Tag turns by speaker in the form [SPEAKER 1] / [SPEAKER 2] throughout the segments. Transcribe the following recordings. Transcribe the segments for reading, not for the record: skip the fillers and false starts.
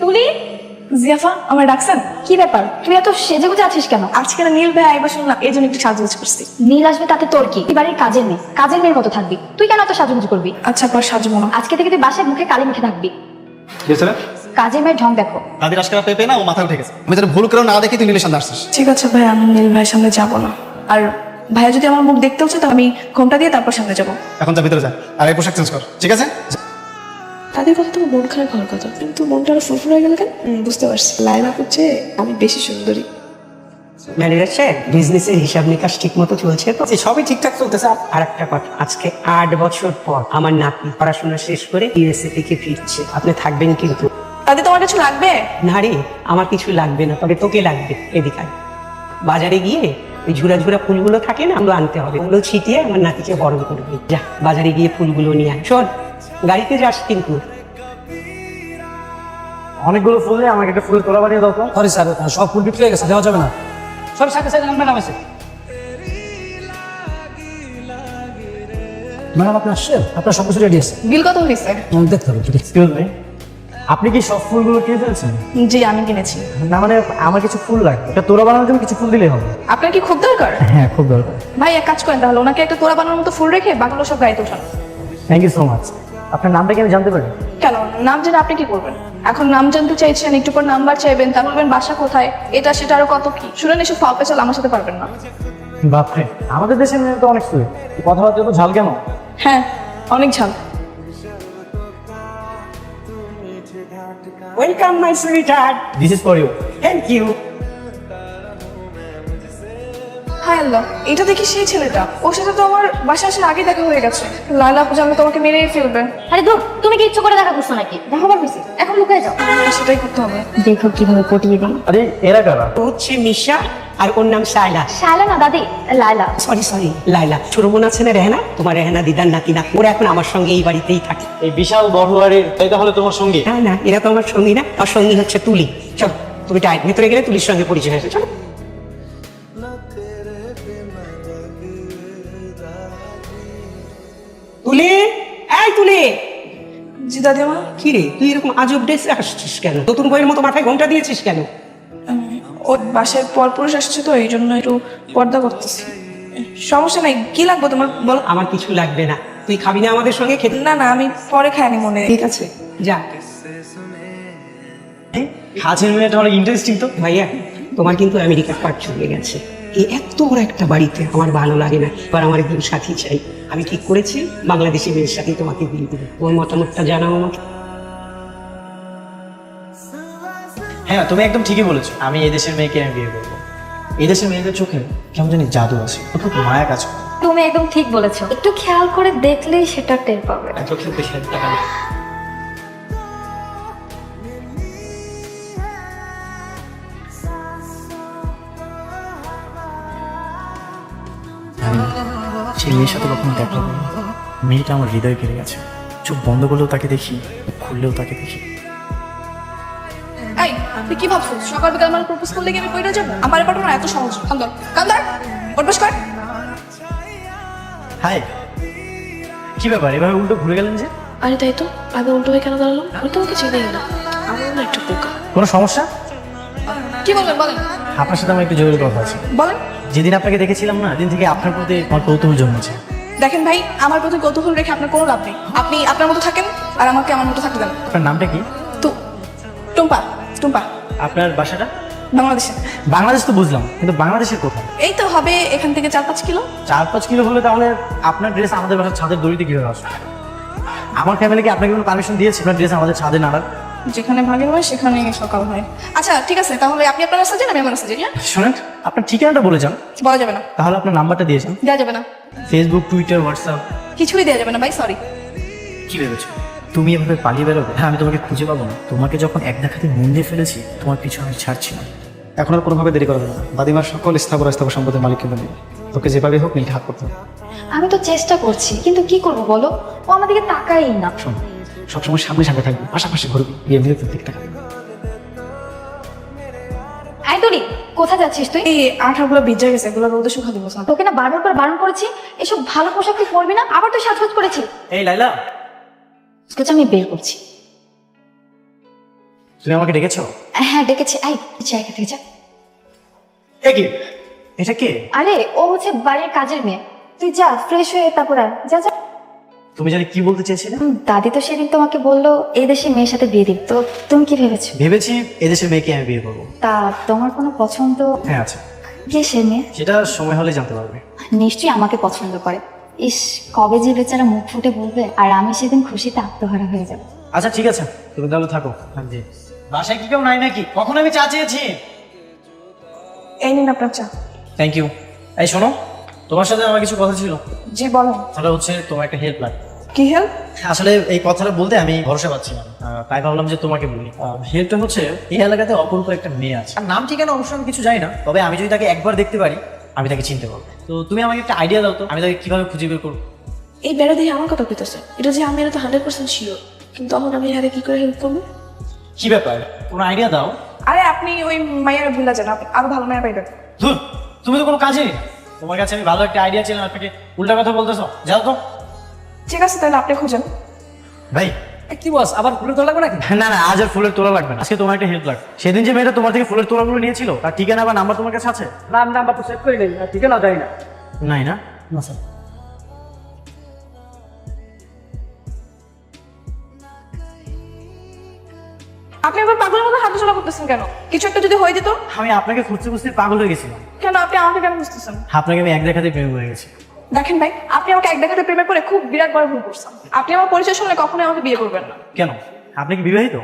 [SPEAKER 1] তুলি,
[SPEAKER 2] জিয়াফা আমার ডাকছেন?
[SPEAKER 1] কি ব্যাপার? তুই এত সেজেগুজে আছিস কেন?
[SPEAKER 2] আজকে না নীল ভাই আইবা শুনলাম, এই জন্য একটু সাজুগুজ করছি।
[SPEAKER 1] নীল আসবে তাতে তোর কি? তুই বাড়ির কাজের মেয়ে, কাজের মেয়ের মতো থাকবি। তুই কেন এত সাজুগুজু করবি?
[SPEAKER 2] আচ্ছা পর সাজবো না।
[SPEAKER 1] আজকে থেকে তুই বাসায় মুখে কালি মুখে থাকবি।
[SPEAKER 3] গেছিলে
[SPEAKER 1] কাজের মেয়ের ঢং দেখো।
[SPEAKER 3] তাদের আজকে পেপে না ও মাথা উঠে গেছে। আমি তোর ভুল করে না দেখি তুই নীলের সামনে আসছিস।
[SPEAKER 2] ঠিক আছে ভাই, আমি নীল ভাইয়ের সামনে যাবো না। আর ভাইয়া যদি আমার মুখ দেখতে হচ্ছে তো আমি ঘোমটা দিয়ে তারপর সামনে যাবো।
[SPEAKER 3] এখন যা ভিতরে যা, আর এই পোশাক চেঞ্জ কর, ঠিক আছে?
[SPEAKER 2] তাদের কথা তো মন খারাপ হওয়ার কথা, কিন্তু মনটা আরো ফুরফুর হয়ে গেল কেন? বুঝতে পারছি, লাইলা করছে আমি বেশি সুন্দরী।
[SPEAKER 4] ম্যানেজার সাহেব, বিজনেসের হিসাব নিকাশ ঠিক মতো চলছে তো?
[SPEAKER 3] সবই ঠিকঠাক চলতেছে।
[SPEAKER 4] আর একটা কথা, আজকে 8 বছর পর আমার নাতি পড়াশোনা শেষ করে ইউএসএ থেকে ফিরছে। আপনি থাকবেন কিন্তু?
[SPEAKER 2] তাদের তোমার কিছু লাগবে?
[SPEAKER 4] না রে, আমার কিছু লাগবে না, তবে তোকে লাগবে। এদিকে আয়। বাজারে গিয়ে ওই ঝুরা ঝুরা ফুলগুলো থাকে না, ওগুলো আনতে হবে। ওগুলো ছিটিয়ে আমার নাতিকে বরণ করবি। যা, বাজারে গিয়ে ফুলগুলো নিয়ে আয়। শোন, গাড়িতে যাস কিন্তু।
[SPEAKER 5] অনেকগুলো ফুল দিয়ে আমাকে একটা ফুলের তোলা বানিয়ে দাও তো। সরি স্যার, সব ফুল বিক্রি হয়ে গেছে, দেওয়া যাবে না। সব সাথে সাথে ম্যাডাম আছে। ম্যাডাম আপনি আসছেন? আপনার সব কিছু রেডি আছে?
[SPEAKER 2] বিল কত হয়েছে?
[SPEAKER 5] দেখতে হবে। এক্সকিউজ মি, আপনি কি সব ফুলগুলো কিনে ফেলছেন?
[SPEAKER 2] জি আমি কিনেছি।
[SPEAKER 5] না মানে আমার কিছু ফুল লাগবে, একটা তোড়া বানানোর জন্য কিছু ফুল দিলেই হবে।
[SPEAKER 2] আপনার কি খুব দরকার?
[SPEAKER 5] হ্যাঁ খুব দরকার।
[SPEAKER 2] ভাই এক কাজ করেন তাহলে, ওনাকে একটা তোড়া বানানোর মতো ফুল রেখে বাকিগুলো সব গাড়িতে উঠান।
[SPEAKER 5] Thank you so much. আপনার নামটা কি আমি জানতে পারি?
[SPEAKER 2] কেন নাম জেনে আপনি কি করবেন? এখন নাম জানতে চাইছেন, একটু পর নাম্বার চাইবেন, তা বলবেন বাসা কোথায়, এটা সেটা আরো কত কি। শুনেন, এসব ফাল পেছাল আমার সাথে পারবেন না।
[SPEAKER 5] বাপরে, আমাদের দেশের মেয়ে তো অনেক সুইট, কথাবার্তা তো ঝাল কেন?
[SPEAKER 2] হ্যাঁ অনেক ঝাল।
[SPEAKER 4] Welcome my sweetheart.
[SPEAKER 5] This is for you.
[SPEAKER 4] Thank you.
[SPEAKER 2] হায় আল্লাহ, এটা দেখি সেই ছেলেটা। ওর সাথে তো আমার বাসা আসার আগে দেখা হয়ে গেছে। লালা পূজা আমি তোমাকে মেরেই ফেলবে।
[SPEAKER 1] আরে দূর, তুমি কি ইচ্ছে করে দেখা করছো নাকি? দেখাবার হয়েছে, এখন লুকায় যাও।
[SPEAKER 2] সেটাই করতে হবে।
[SPEAKER 1] দেখো কিভাবে পটিয়ে দিই।
[SPEAKER 5] আরে এরা কারা?
[SPEAKER 4] ও হচ্ছে মিশা, আর ওর নাম সাইলা।
[SPEAKER 1] শায়লা না দাদি, লায়লা।
[SPEAKER 4] সরি লাইলা। ছোট বোন আছে না রেহানা, তোমার রেহানা দিদার নাতি না, ওরা এখন আমার সঙ্গে এই বাড়িতেই থাকে।
[SPEAKER 5] এই বিশাল বড় বাড়ির এই তাহলে তোমার সঙ্গী?
[SPEAKER 4] না না, এরা তো আমার সঙ্গী না, আমার সঙ্গী হচ্ছে তুলি। চল, তুমি টাইট ভেতরে গেলে তুলির সঙ্গে পরিচয় হয়েছে। চলো। তুলি, এই তুলি।
[SPEAKER 2] জি দাদিমা।
[SPEAKER 4] কি রে, তুই এরকম আজব ড্রেসে আসছিস কেন? নতুন বইয়ের মতো মাথায় ঘোমটা দিয়েছিস কেন?
[SPEAKER 2] ওর বাসায় পরপুরুষ আসছে তো, এই জন্য একটু পর্দা করতেছি। সমস্যা নাই, কি লাগবে তোমার বলো।
[SPEAKER 4] আমার কিছু লাগবে না, তুই খাবি না আমাদের সঙ্গে? খেতে
[SPEAKER 2] না না, আমি পরে খাইনি মনে।
[SPEAKER 4] ঠিক আছে, যা।
[SPEAKER 5] কাজের মেয়েটা অনেক ইন্টারেস্টিং তো।
[SPEAKER 4] ভাইয়া, তোমার কিন্তু আমেরিকার পাট চলে গেছে। এই এত বড় একটা বাড়িতে আমার ভালো লাগে না, এবার আমার একজন সাথী চাই। আমি ঠিক করেছি বাংলাদেশি মেয়ের সাথে তোমাকে বিয়ে দেবো। ওর মতামতটা জানাও আমাকে।
[SPEAKER 5] হ্যাঁ তুমি একদম ঠিকই বলেছো, আমি এই দেশের মেয়েকে আমি বিয়ে করবো। এই দেশের মেয়েদের চোখে কেমন জানি জাদু আছে, খুব মায়া কাজ করে।
[SPEAKER 1] তুমি একদম ঠিক বলেছো, একটু খেয়াল করে দেখলেই সেটা টের পাবে।
[SPEAKER 5] চোখে বেশি টাকা নেই। সেই মেয়ের সাথে কখনো দেখা করবো, মেয়েটা আমার হৃদয় কেড়ে গেছে। চোখ বন্ধ করলেও তাকে দেখি, খুললেও তাকে দেখি।
[SPEAKER 2] এই তুই কি ভাবছো সকাল বিকাল আমার প্রপোজ করলে কি আমি কইরা যাব? আমার ব্যাপারটা না এত সহজ। কান্দর কান্দর, উঠবস কর।
[SPEAKER 5] হাই, কি ব্যাপার এভাবে উল্টো ঘুরে গেলেন যে?
[SPEAKER 2] আরে তাই তো, আমি উল্টো হয়ে কেন দাঁড়ালাম? আমি তোমাকে চিনি না, আমি না একটা বোকা।
[SPEAKER 5] কোনো সমস্যা?
[SPEAKER 2] কি বলবেন বলেন।
[SPEAKER 5] আপনার সাথে আমার একটু জরুরি কথা আছে।
[SPEAKER 2] বলেন।
[SPEAKER 5] যেদিন আপনাকে দেখেছিলাম না, দিন থেকে আপনার প্রতি আমার কৌতূহল জন্মেছে।
[SPEAKER 2] দেখেন ভাই, আমার প্রতি কৌতূহল রেখে আপনার কোনো লাভ নেই। আপনি আপনার মতো থাকেন আর আমাকে আমার মতো থাকতে দেন।
[SPEAKER 5] আপনার নামটা কি?
[SPEAKER 2] তো টুম্পা। টুম্পা।
[SPEAKER 5] আপনার বাসাটা?
[SPEAKER 2] বাংলাদেশে।
[SPEAKER 5] বাংলাদেশ তো বুঝলাম, কিন্তু বাংলাদেশের কোথায়?
[SPEAKER 2] এই তো হবে এখান থেকে 4-5 কিলো।
[SPEAKER 5] 4-5 কিলো হলে তাহলে আপনার ড্রেস আমাদের বাসার ছাদের দড়িতে কিভাবে আসবে? আমার ফ্যামিলি কি আপনাকে কোনো পারমিশন দিয়েছে আপনার ড্রেস আমাদের ছাদে নাড়ার?
[SPEAKER 2] যেখানে ভাগে হয় সেখানেই সকাল হয়। আচ্ছা ঠিক আছে, তাহলে আপনি আপনার রাস্তা যান, আমি আমার রাস্তা যাই। হ্যাঁ,
[SPEAKER 5] শোনেন, আপনার ঠিকানাটা বলে যান।
[SPEAKER 2] বলা যাবে না।
[SPEAKER 5] তাহলে আপনার নাম্বারটা দিয়েছেন।
[SPEAKER 2] দেওয়া যাবে না।
[SPEAKER 5] ফেসবুক, টুইটার, হোয়াটসঅ্যাপ
[SPEAKER 2] কিছুই দেওয়া যাবে না ভাই, সরি।
[SPEAKER 5] কি ভেবেছো তুমি এভাবে পালিয়ে বেরোবে? হ্যাঁ, আমি তোমাকে খুঁজে পাবো না। তোমাকে যখন এক দেখাতে মন দিয়ে ফেলেছি, তোমার পিছু আমি ছাড়ছি না। এখন আর কোনোভাবে দেরি করা যাবে না। দাদিমার সকল স্থাবর সম্পত্তির মালিককে বলি তোকে যেভাবে হোক নীলকে হাত করতে হবে।
[SPEAKER 1] আমি তো চেষ্টা করছি, কিন্তু কি করবো বলো, ও আমাদেরকে তাকাই না।
[SPEAKER 5] শোন, সবসময় সামনে সামনে থাকবি, পাশাপাশি ঘুরবি, এমনিতে তোর দিকে তাকাবি।
[SPEAKER 1] আই তুলি, কোথায় যাচ্ছিস তুই?
[SPEAKER 2] এই আঠাগুলো ভিজে গেছে, এগুলো রোদে শুকা দিব।
[SPEAKER 1] তোকে না বারবার করে বারণ করেছি, এসব ভালো পোশাক তুই পরবি না, আবার তুই সাজগোজ করেছিস।
[SPEAKER 5] এই লাইলা,
[SPEAKER 1] আমি বের করছি।
[SPEAKER 5] তুমি আমাকে ডেকেছো?
[SPEAKER 1] হ্যাঁ ডেকেছি, আই জায়গা থেকে যা।
[SPEAKER 5] এ কি? এটা কে?
[SPEAKER 1] আরে ও হচ্ছে বাড়ির কাজের মেয়ে, তুই যা ফ্রেশ হয়ে তারপর আয়। যা যা।
[SPEAKER 5] তুমি জানি কি বলতে চেয়েছিলে?
[SPEAKER 1] দাদি তো সেদিন তোমাকে বললো এই দেশে মেয়ের সাথে বিয়ে দিবে, তো তুমি কি ভেবেছো?
[SPEAKER 5] ভেবেছি এদেশের মেয়েকে আমি বিয়ে করবো।
[SPEAKER 1] তা তোমার কোনো পছন্দ?
[SPEAKER 5] হ্যাঁ আছে,
[SPEAKER 1] কে সে মেয়ে?
[SPEAKER 5] সেটা সময় হলে জানতে পারবে।
[SPEAKER 1] নিশ্চয়ই আমাকে পছন্দ করে। ইস, কবে যে বেচারা মুখ ফুটে বলবে, আর আমি সেদিন খুশিতে আত্মহারা হয়ে যাবো।
[SPEAKER 5] আচ্ছা ঠিক আছে, তুমি তাহলে থাকো। জি, বাসায় কি কেউ নাই নাকি? কখন আমি চা চেয়েছি?
[SPEAKER 2] এই নিন আপনার চা।
[SPEAKER 5] Thank you. এই শোনো, তোমার সাথে আমার কিছু কথা ছিল।
[SPEAKER 2] জি বলেন।
[SPEAKER 5] তাহলে হচ্ছে তোমার একটা হেল্প লাগে।
[SPEAKER 2] কি হেল্প?
[SPEAKER 5] আসলে এই কথাটা বলতে আমি ভরসা পাচ্ছি না, তাই ভাবলাম যে তোমাকে বলি। হেল্পটা হচ্ছে এই এলাকাতে অপরূপ একটা মেয়ে আছে, আর নাম ঠিকানা অবশ্য আমি কিছু জানি না, তবে আমি যদি তাকে একবার দেখতে পারি আমি তাকে চিনতে পারবো। তো তুমি আমাকে একটা আইডিয়া দাও তো, আমি তাকে কিভাবে খুঁজে বের করবো।
[SPEAKER 2] এই বেড়া দিয়ে আমার কথা কইতেছে, এটা যে আমি এটা তো 100% শিওর, কিন্তু তখন আমি এখানে কি করে হেল্প করবো?
[SPEAKER 5] কি ব্যাপার, কোনো আইডিয়া দাও।
[SPEAKER 2] আরে আপনি ওই মাইয়ার ভুলা যান, আরো ভালো মায়া পাইবেন।
[SPEAKER 5] ধুর, তুমি তো কোনো কাজেই না। তোমার কাছে আমি ভালো একটা আইডিয়া ছিলাম, আপনাকে উল্টা কথা বলতেছো। যাও তো।
[SPEAKER 2] ঠিক আছে তাহলে আপনি খুঁজেন।
[SPEAKER 5] ভাই
[SPEAKER 6] কি বস, আবার ফুলের তোলা লাগবে নাকি?
[SPEAKER 5] না না, আজ আর ফুলের তোলা লাগবে না, আজকে তোমার একটা হেল্প লাগবে। সেদিন যে মেয়েটা তোমার থেকে ফুলের তোলাগুলো নিয়েছিল তার ঠিকানা বা নাম্বার তোমার কাছে আছে?
[SPEAKER 6] না, আমি নাম্বার তো সেভ করি নাই, ঠিক আছে না, জানি না।
[SPEAKER 5] নাই না?
[SPEAKER 6] না স্যার।
[SPEAKER 2] আপনি এবার পাগলের মতো হাঁটাচলা করতেছেন কেন? কিছু একটা যদি হয়ে যেত?
[SPEAKER 5] আমি আপনাকে খুঁজতে খুঁজতে পাগল হয়ে গেছিলাম।
[SPEAKER 2] কেন আপনি আমাকে কেন বুঝতেছেন?
[SPEAKER 5] আপনাকে আমি এক দেখাতে প্রেম হয়ে গেছি।
[SPEAKER 2] দেখেন ভাই, আপনি আমাকে এক দেখাতে প্রেমে করে খুব বিরাট বড় ভুল করছেন। আপনি আমার পরিচয় শুনলে কখনোই আমাকে বিয়ে করবেন না।
[SPEAKER 5] কেন, আপনি কি বিবাহিত?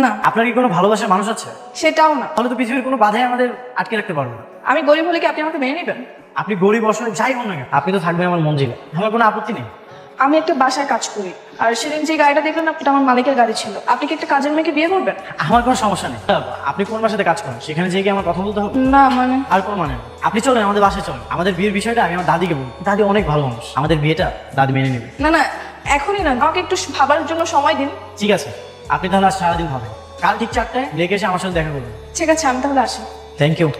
[SPEAKER 2] না,
[SPEAKER 5] আপনার কি কোনো ভালোবাসার মানুষ আছে?
[SPEAKER 2] সেটাও না।
[SPEAKER 5] তাহলে তো পৃথিবীর কোনো বাধাই আমাদের আটকে রাখতে পারবে না।
[SPEAKER 2] আমি গরিব হলে কি আপনি আমাকে মেনে নেবেন?
[SPEAKER 5] আপনি গরিব অসহায় যাই হোন না কেন, আপনি তো থাকবেন আমার মঞ্জিলে, আমার কোনো আপত্তি নেই।
[SPEAKER 2] আমি একটা বাসায় কাজ করি, আর সেদিন যে গাড়িটা দেখলেন আপনি, আমার মালিকের গাড়ি ছিল। আপনি কি একটা কাজের মেয়েকে বিয়ে করবেন?
[SPEAKER 5] আমার কোনো সমস্যা নেই। আপনি কোন বাসাতে কাজ করেন সেখানে যেয়ে কি আমার কথা বলতে হবে?
[SPEAKER 2] না মানে
[SPEAKER 5] আর কোনো মানে নেই। আপনি চলেন আমাদের বাসায় চলেন, আমাদের বিয়ের বিষয়টা আমি আমার দাদিকে বলবো। দাদি অনেক ভালো মানুষ, আমাদের বিয়েটা দাদি মেনে নেবে।
[SPEAKER 2] না না, এখনই না, আমাকে একটু ভাবার জন্য সময় দিন।
[SPEAKER 5] ঠিক আছে, আপনি তাহলে আজ সারাদিন হবে, কাল ঠিক 4টায় লেগে এসে আমার সাথে দেখা করবেন।
[SPEAKER 2] ঠিক আছে, আমি তাহলে আসি।
[SPEAKER 5] Thank you.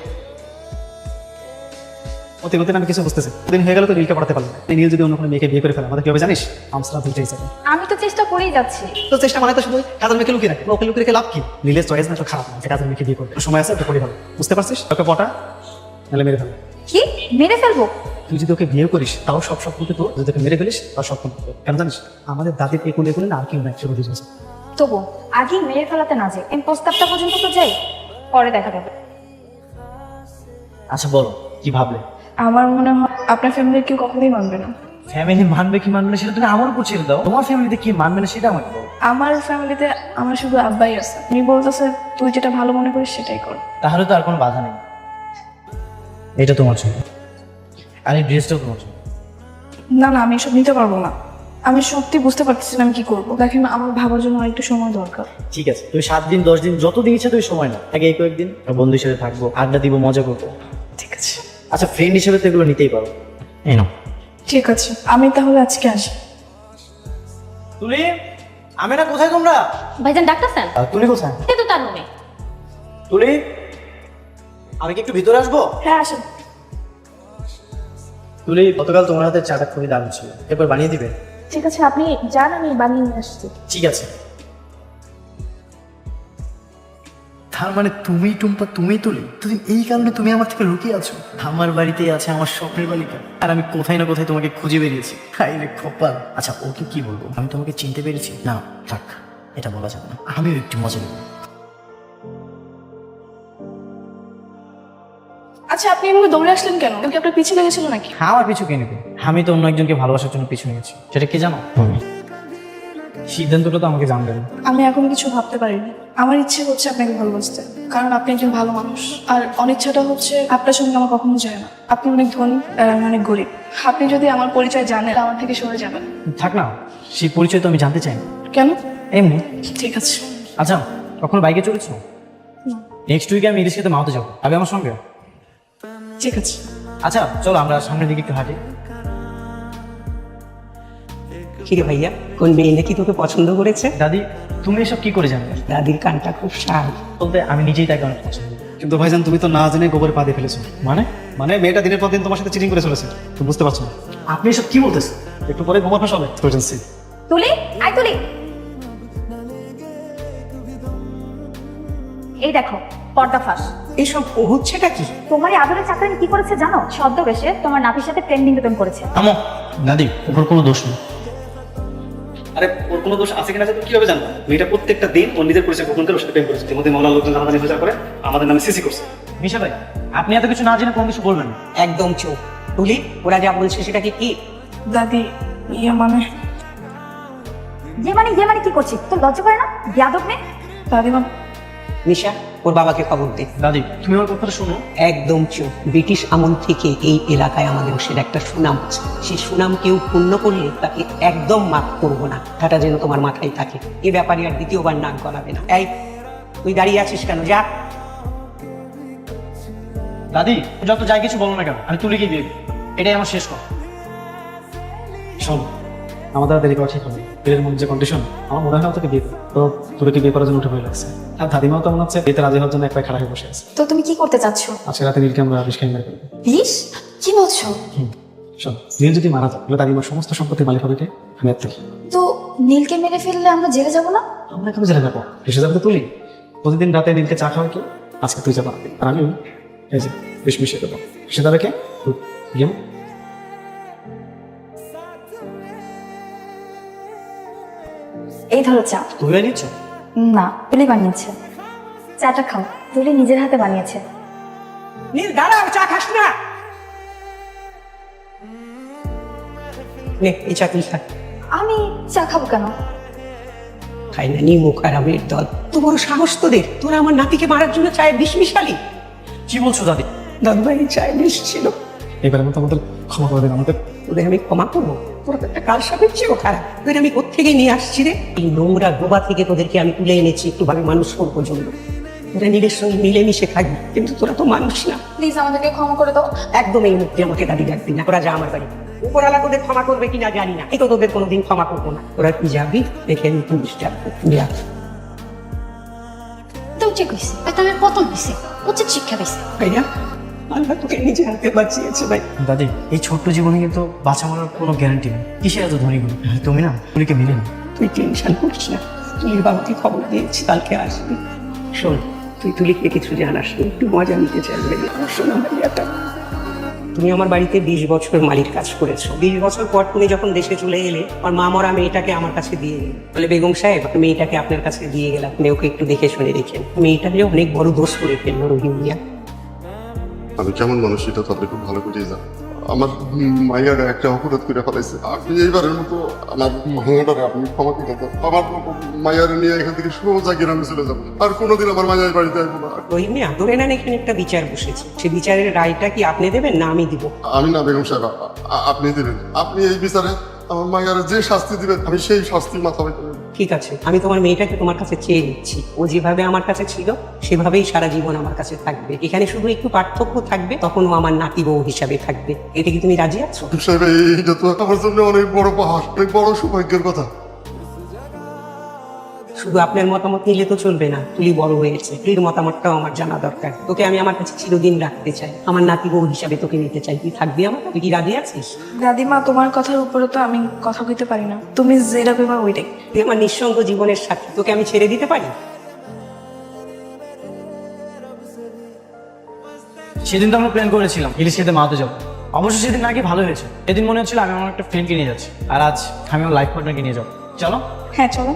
[SPEAKER 3] অতি গতি আমি কিছু বুঝতেছি, দিন হয়ে গেল তো নীলকে পড়াতে পারলাম না। এই নীল যদি অন্য কোনো মেয়েকে বিয়ে করে ফেলে আমাদের কি হবে জানিস? আমসরা দুইটাই যাবে।
[SPEAKER 1] আমি তো চেষ্টা করেই যাচ্ছি।
[SPEAKER 3] তো চেষ্টা মানে তো শুধু কাজের মেয়েকে লুকিয়ে রাখে, ওকে লুকিয়ে রেখে লাভ কি? নীলের চয়েস না তো খারাপ না যে কাজের মেয়েকে বিয়ে করবে। সময় আছে ওকে পড়ে ভালো, বুঝতে পারছিস? ওকে পটা নাহলে মেরে ফেলে।
[SPEAKER 1] কি মেরে ফেলবো?
[SPEAKER 3] তুই যদি ওকে বিয়ে করিস তাও সব সব করতে, তো যদি ওকে মেরে ফেলিস তাও সব করতে। কেন জানিস? আমাদের দাদির একুলে একুলে না আর কেউ নাই, সেটা বুঝেছে।
[SPEAKER 1] তবু আগে মেরে ফেলাতে না যাই, এই প্রস্তাবটা পর্যন্ত তো যাই, পরে দেখা যাবে।
[SPEAKER 5] আচ্ছা বলো, কি ভাবলে?
[SPEAKER 2] আমার মনে হয় আপনার ফ্যামিলির কেউ কখনোই মানবে না।
[SPEAKER 5] ফ্যামিলি মানবে কি মানবে না সেটা তুমি আমার উপর ছেড়ে দাও। তোমার ফ্যামিলিতে কি মানবে না সেটা আমাকে বলো।
[SPEAKER 2] আমার ফ্যামিলিতে আমার শুধু আব্বাই আছে। উনি বলতেছে তুই যেটা ভালো মনে করিস সেটাই কর।
[SPEAKER 5] তাহলে তো আর কোনো বাধা নেই। এটা তোমার জন্য, আর এই ড্রেসটাও তোমার জন্য।
[SPEAKER 2] না না, আমি এসব নিতে পারবো না। আমি সত্যি বুঝতে পারতেছি না আমি কি করবো। দেখেন, আমার ভাবার জন্য আরেকটু সময় দরকার।
[SPEAKER 5] ঠিক আছে, তুমি 7 দিন 10 দিন যত দিন ইচ্ছা তুমি সময় নাও। আগে এই কয়েকদিন বন্ধু হিসেবে থাকবো, আড্ডা দিব, মজা করবো।
[SPEAKER 2] ঠিক আছে।
[SPEAKER 5] আচ্ছা ফ্রেন্ড হিসেবে তো এগুলো নিতেই পারো। এই নাও।
[SPEAKER 2] ঠিক আছে, আমি তাহলে আজকে আসি।
[SPEAKER 5] তুলি, আমি না কোথায় তোমরা?
[SPEAKER 1] ভাইজান ডাক্তার স্যার,
[SPEAKER 5] তুলি কোথায়?
[SPEAKER 1] এই তো তার রুমে।
[SPEAKER 5] তুলি, আমি কি একটু ভিতরে আসবো?
[SPEAKER 2] হ্যাঁ আসেন।
[SPEAKER 5] তুলি, গতকাল তোমার হাতে চাটা খুবই দারুণ ছিল, এরপর বানিয়ে দিবে?
[SPEAKER 2] ঠিক আছে, আপনি যান, আমি বানিয়ে নিয়ে আসছি।
[SPEAKER 5] ঠিক আছে। তার মানে তুমি টুম্পা, তুমি তুলি, তুমি এই কারণে তুমি আমার থেকে লুকিয়ে আছো। আমার বাড়িতেই আছে আমার স্বপ্নের বালিকা, আর আমি কোথায় না কোথায় তোমাকে খুঁজে বেরিয়েছি। হাই রে কপাল। আচ্ছা ওকে কি বলবো, আমি তোমাকে চিনতে পেরেছি? না থাক, এটা বলা যাবে না, আমিও একটু মজা নেব।
[SPEAKER 2] আচ্ছা, আপনি এভাবে দৌড়ে আসলেন কেন? কি আপনার পিছিয়ে লেগেছিল নাকি?
[SPEAKER 5] আমার পিছু কে নেবে? আমি তো অন্য একজনকে ভালোবাসার জন্য পিছু নিয়েছি। সেটা কি জানো? সিদ্ধান্তটা তো আমাকে জানবেন।
[SPEAKER 2] আমি এখন কিছু ভাবতে পারিনি। আমার ইচ্ছে হচ্ছে আপনাকে ভালোবাসতে, কারণ আপনি একজন ভালো মানুষ। আর অনিচ্ছাটা হচ্ছে আপনার সঙ্গে আমার কখনো যায় না। আপনি অনেক ধনী আর আমি অনেক গরিব। আপনি যদি আমার পরিচয় জানেন আমার থেকে সরে যাবেন।
[SPEAKER 5] থাক না, সেই পরিচয় তো আমি জানতে চাই না।
[SPEAKER 2] কেন?
[SPEAKER 5] এমনি।
[SPEAKER 2] ঠিক আছে।
[SPEAKER 5] আচ্ছা, কখনো বাইকে চড়েছো? নেক্সট উইকে আমি ইলিশ খেতে মাওতে যাবো, আগে আমার সঙ্গে?
[SPEAKER 2] ঠিক আছে।
[SPEAKER 5] আচ্ছা চলো আমরা সামনের দিকে একটু হাঁটি।
[SPEAKER 4] কি রে ভাইয়া, কোন মেয়ে নাকি তোকে পছন্দ করেছে?
[SPEAKER 5] দাদি, তুমি এসব কি করে জানবে?
[SPEAKER 4] দাদির কানটা খুব শাল।
[SPEAKER 5] বলতে আমি নিজেই তাকে অনেক পছন্দ করি।
[SPEAKER 3] কিন্তু ভাইজান তুমি তো না জেনে গোবরে পা দিয়ে ফেলেছো।
[SPEAKER 5] মানে?
[SPEAKER 3] মানে মেয়েটা দিনের পর দিন তোমার সাথে চিটিং করে চলেছে, তুমি বুঝতে পারছো না?
[SPEAKER 5] আপনি এসব কি বলতেছেন?
[SPEAKER 3] একটু পরে গোবর ফাঁস হবে। ইমার্জেন্সি।
[SPEAKER 1] তুলি, আয় তুলি। এই দেখো পর্দাফাশ।
[SPEAKER 4] এসব হচ্ছেটা কি?
[SPEAKER 1] তোমার এই আদরের চাকরানি কি করেছে জানো? ছদ্মবেশে তোমার নাতির সাথে প্রেম নিবেদন করেছে।
[SPEAKER 3] আমো দাদি, ওর কোনো দোষ নেই। আরে ওর কোনো দোষ আছে কিনা তুমি কিভাবে জানবা? মেয়েটা প্রত্যেকটা দিন ওর নিজের পরিচয় গোপন করে ওর সাথে প্রেম করেছে। ইতিমধ্যে মহল্লার লোকজন জানাজানি প্রচার করে আমাদের নামে সিসি করছে।
[SPEAKER 6] মিশা ভাই, আপনি এত কিছু না জেনে কোনো কিছু বলবেন না।
[SPEAKER 4] একদম চুপ। তুলি, ওরা যা বলছে সেটা কি?
[SPEAKER 2] দাদি ইয়ে মানে
[SPEAKER 1] যে মানে কি করছিস? তোর লজ্জা করে না? বেয়াদব মেয়ে।
[SPEAKER 2] দাদিমা
[SPEAKER 4] নিশা, ওর বাবাকে খবর দে।
[SPEAKER 3] দাদি তুমি আমার কথাটা শোনো।
[SPEAKER 4] একদম চুপ। ব্রিটিশ আমল থেকে এই এলাকায় আমাদের সেটা একটা সুনাম আছে। সেই সুনাম কেউ পূর্ণ করলে তাকে একদম মাফ করবো না। ঠাটা যেন তোমার মাথায় থাকে। এ ব্যাপারে আর দ্বিতীয়বার নাক গলাবে না। এই, তুই দাঁড়িয়ে আছিস কেন? যা।
[SPEAKER 6] দাদি যত যাই কিছু বলো না কেন, আমি তুলিকে বিয়ে করবো। এটাই আমার শেষ কথা।
[SPEAKER 3] শোন, আমাদের আর দেরি করা ঠিক হবে। বিয়ের মধ্যে যে কন্ডিশন, আমার মনে হয় না তোকে বিয়ে করবে। তো তোকে বিয়ে করার জন্য উঠে পড়ে লাগছে। আর দাদিমাও তো মনে হচ্ছে বিয়েতে রাজি হওয়ার জন্য এক পায়ে খাড়া হয়ে বসে আছে।
[SPEAKER 1] তো তুমি কি করতে চাচ্ছ?
[SPEAKER 3] আজকে রাতে নীলকে আমরা বিষ খাই মেরে ফেলবো।
[SPEAKER 1] বিষ? কি বলছো?
[SPEAKER 3] শোন, নীল যদি মারা যায় তাহলে দাদিমার সমস্ত সম্পত্তির মালিক হবে কে? আমি আর তুই।
[SPEAKER 1] তো নীলকে মেরে ফেললে আমরা জেলে যাব না?
[SPEAKER 3] আমরা কেন জেলে যাবো? এসে যাবে তো তুলি। প্রতিদিন রাতে নীলকে চা খাওয়া কি? আজকে তুই যাবা আর আমি এই যে বিষ মিশিয়ে দেবো। এসে যাবে কে? তুই। গেম।
[SPEAKER 1] এই ধরো চা।
[SPEAKER 3] তুই বানিয়েছ?
[SPEAKER 1] না, তুলি বানিয়েছে। চাটা খাও। তুলি নিজের হাতে বানিয়েছে।
[SPEAKER 4] নীল দাঁড়াও, চা খাস না। নে, এই চা তুই খা।
[SPEAKER 1] আমি চা খাবো কেন?
[SPEAKER 4] খাই না নি মুখ আরামের দল। তো বড় সাহস তোদের, তোরা আমার নাতিকে মারার জন্য চায়ে বিষ মিশালি?
[SPEAKER 3] কি বলছো দাদি?
[SPEAKER 4] দাদু ভাই, চায়ে বিষ ছিল।
[SPEAKER 3] এবারের মতো আমাদের ক্ষমা করে দিন। আমাদের
[SPEAKER 4] তোদের আমি ক্ষমা করবো? তোরা তো একটা কাল সাপের চেয়েও খারাপ। তোদের আমি কোত্থেকে নিয়ে আসছি রে? এই নোংরা গোবা থেকে তোদেরকে আমি তুলে এনেছি একটু ভাবে মানুষ করবো জন্য। তোরা নীলের সঙ্গে মিলেমিশে থাকবি, কিন্তু তোরা তো মানুষ না।
[SPEAKER 1] প্লিজ আমাদেরকে ক্ষমা করে দাও।
[SPEAKER 4] একদম এই মুহূর্তে আমাকে দাবি রাখবি না। তোরা যা আমার বাড়ি। উপরওয়ালা তোদের ক্ষমা করবে কিনা জানি না, এই তো তোদের কোনোদিন ক্ষমা করবো না। তোরা কি যাবি? দেখে আমি পুলিশ ডাকবো। তুই আয়।
[SPEAKER 1] তো ঠিক হয়েছে, আমি পতন হয়েছে, উচিত শিক্ষা পেয়েছে।
[SPEAKER 4] ভাইয়া, আল্লাহ তোকে নিজে হাতে বাঁচিয়েছে ভাই।
[SPEAKER 3] দাদি, এই ছোট্ট জীবনে কিন্তু বাঁচা মরার কোনো গ্যারান্টি নেই। কিসের এত ধনী গুলো? তুমি না তুলিকে মিলে না।
[SPEAKER 4] তুই টেনশন করিস না, তুই বাবাকে খবর দিয়েছি, কালকে আসবি। শোন, তুই তুলিকে কিছু জানাস না, একটু মজা নিতে চাইবে। শোনো ভাইয়াটা, তুমি আমার বাড়িতে 20 বছর মালির কাজ করেছো। 20 বছর পর তুমি যখন দেশে চলে এলে, আর মা মরা মেয়েটাকে আমার কাছে দিয়ে গেলে। বলে, বেগম সাহেব, মেয়েটাকে আপনার কাছে দিয়ে গেলাম, আপনি ওকে একটু দেখে শুনে রেখেন। মেয়েটা যে অনেক বড় দোষ করে ফেললো রহিম মিয়া।
[SPEAKER 7] আমি কেমন মানুষ এটা তো আপনি খুব ভালো করেই জানেন। আমার মাইয়ার একটা অপরাধ করে ফেলাইছে। আপনি এইবারের মতো আমার মাইয়াটারে আপনি ক্ষমা করে দেন। আমার মাইয়ার নিয়ে এখান থেকে সোজা গ্রামে চলে যাবো। আর কোনোদিন আমার মাইয়ার বাড়িতে আসবো না।
[SPEAKER 4] রহিম মিয়া, ধরে নেন এখানে একটা বিচার বসেছে। সে বিচারের রায়টা কি আপনি দেবেন না আমি দিব?
[SPEAKER 7] আমি না বেগম সাহেব, আপনি দেবেন। আপনি এই বিচারে আমার মাইয়ার যে শাস্তি দিবেন আমি সেই শাস্তি মাথা পেতে দেব।
[SPEAKER 4] ঠিক আছে, আমি তোমার মেয়েটাকে তোমার কাছে চেয়ে নিচ্ছি। ও যেভাবে আমার কাছে ছিল সেভাবেই সারা জীবন আমার কাছে থাকবে। এখানে শুধু একটু পার্থক্য থাকবে, তখন ও আমার নাতি বউ হিসাবে থাকবে। এতে কি তুমি রাজি আছো?
[SPEAKER 7] বেগম সাহেব, এইটা তো আমার জন্য অনেক বড় পাহাড়, অনেক বড় সৌভাগ্যের কথা।
[SPEAKER 4] শুধু আপনার মতামত নিলে তো চলবে না। তুলি বড় হয়েছে, তুলির মতামতটাও আমার জানা দরকার। তোকে আমি আমার কাছে চিরদিন রাখতে চাই, আমার নাতি বউ হিসাবে তোকে নিতে চাই। তুই থাকবি আমার? তুই কি রাজি আছিস?
[SPEAKER 2] দাদিমা, তোমার কথার উপরে তো আমি কথা কইতে পারি না। তুমি যেটা পেবা ওইটাই।
[SPEAKER 4] তুই আমার নিঃসঙ্গ জীবনের সাথী, তোকে আমি ছেড়ে দিতে পারি?
[SPEAKER 6] সেদিন তো আমরা প্ল্যান করেছিলাম ইলিশ খেতে মারাতে যাবো। অবশ্য সেদিন নাকি ভালো হয়েছে। সেদিন মনে হচ্ছিল আমি আমার একটা ফ্রেন্ডকে নিয়ে যাচ্ছি, আর আজ আমি আমার লাইফ পার্টনারকে নিয়ে যাবো। চলো।
[SPEAKER 2] হ্যাঁ চলো।